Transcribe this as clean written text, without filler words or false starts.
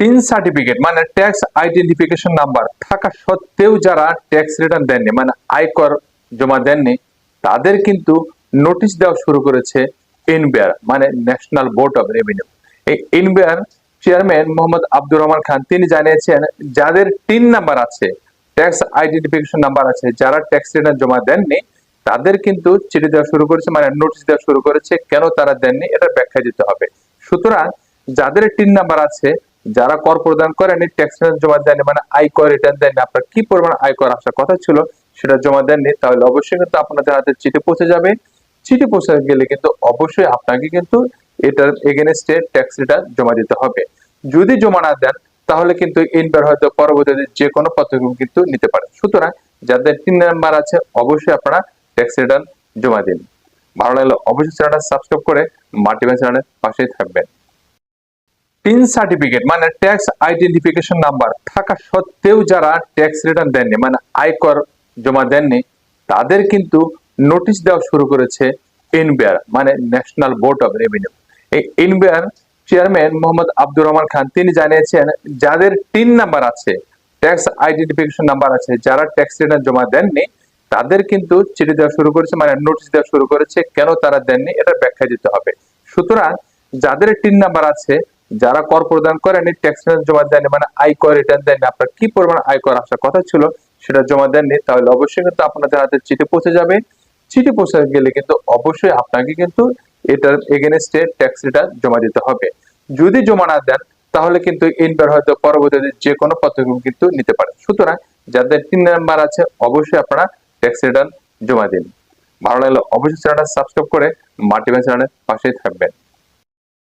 Tin certificate মানে tax identification number থাকা সত্ত্বেও যারা ট্যাক্স রিটার্ন দেননি মানে আয়কর জমা দেননি তাদের কিন্তু নোটিশ দেওয়া শুরু করেছে এনবিআর মানে ন্যাশনাল বোর্ড অফ রেভিনিউ। এই এনবিআর চেয়ারম্যান মোহাম্মদ আব্দুর রহমান খান তিনি জানিয়েছেন যাদের টিন নাম্বার আছে, ট্যাক্স আইডেন্টিফিকেশন নাম্বার আছে, যারা ট্যাক্স রিটার্ন জমা দেননি তাদের কিন্তু চিঠি দেওয়া শুরু করেছে মানে নোটিশ দেওয়া শুরু করেছে কেন তারা দেননি এটা ব্যাখ্যা দিতে হবে। সুতরাং যাদের টিন নাম্বার আছে, যারা কর প্রদান করেনি, ট্যাক্স রিটার্ন জমা দেননি মানে আয়কর রিটার্ন দেননি, আপনার কি পরিমাণ আয়কর আসার কথা ছিল সেটা জমা দেননি, তাহলে অবশ্যই কিন্তু আপনাদের হাতে চিঠি পৌঁছে যাবে। চিঠি পৌঁছে গেলে কিন্তু অবশ্যই আপনাকে কিন্তু এটার এগেনস্টে ট্যাক্স রিটার্ন জমা দিতে হবে। যদি জমা না দেন তাহলে কিন্তু এনবিআর হয়তো পরবর্তীতে যে কোনো পদক্ষেপ কিন্তু নিতে পারে। সুতরাং যাদের টিন নাম্বার আছে অবশ্যই আপনারা ট্যাক্স রিটার্ন জমা দিন। ভালো লাগলে অবশ্যই চ্যানেলটা সাবস্ক্রাইব করে মাল্টিপল চ্যানেলের পাশেই থাকবেন। টিন সার্টিফিকেট মানে ট্যাক্স আইডেন্টিফিকেশন নাম্বার থাকা সত্ত্বেও যারা ট্যাক্স রিটার্ন দেননি মানে আয়কর জমা দেননি তাদের কিন্তু নোটিশ দেওয়া শুরু করেছে এনবিআর মানে ন্যাশনাল বোর্ড অফ রেভিনিউ। এই এনবিআর চেয়ারম্যান মোহাম্মদ আব্দুর রহমান খান তিনি জানিয়েছেন যাদের টিন নাম্বার আছে, ট্যাক্স আইডেন্টিফিকেশন নাম্বার আছে, যারা ট্যাক্স রিটার্ন জমা দেননি তাদের কিন্তু চিঠি দেওয়া শুরু করেছে মানে নোটিশ দেওয়া শুরু করেছে কেন তারা দেননি এটা ব্যাখ্যা দিতে হবে। সুতরাং যাদের টিন নাম্বার আছে, যারা কর প্রদান করেনি, ট্যাক্স রিটার্ন জমা দেননি মানে আয়কর রিটার্ন দেননি, আপনার কি পরিমাণ আয়কর আসার কথা ছিল সেটা জমা দেননি, তাহলে অবশ্যই কিন্তু আপনাদের হাতে চিঠি পৌঁছে যাবে। চিঠি পৌঁছে গেলে কিন্তু অবশ্যই আপনাকে কিন্তু এটার এগেনস্টে ট্যাক্স রিটার্ন জমা দিতে হবে। যদি জমা না দেন তাহলে কিন্তু এনবিআর হয়তো পরবর্তীতে যে কোনো পদক্ষেপ কিন্তু নিতে পারে। সুতরাং যাদের টিন নাম্বার আছে অবশ্যই আপনারা ট্যাক্স রিটার্ন জমা দিন। ভালো লাগলে অবশ্যই চ্যানেলটা সাবস্ক্রাইব করে মাল্টিপল চ্যানেলের পাশেই থাকবেন।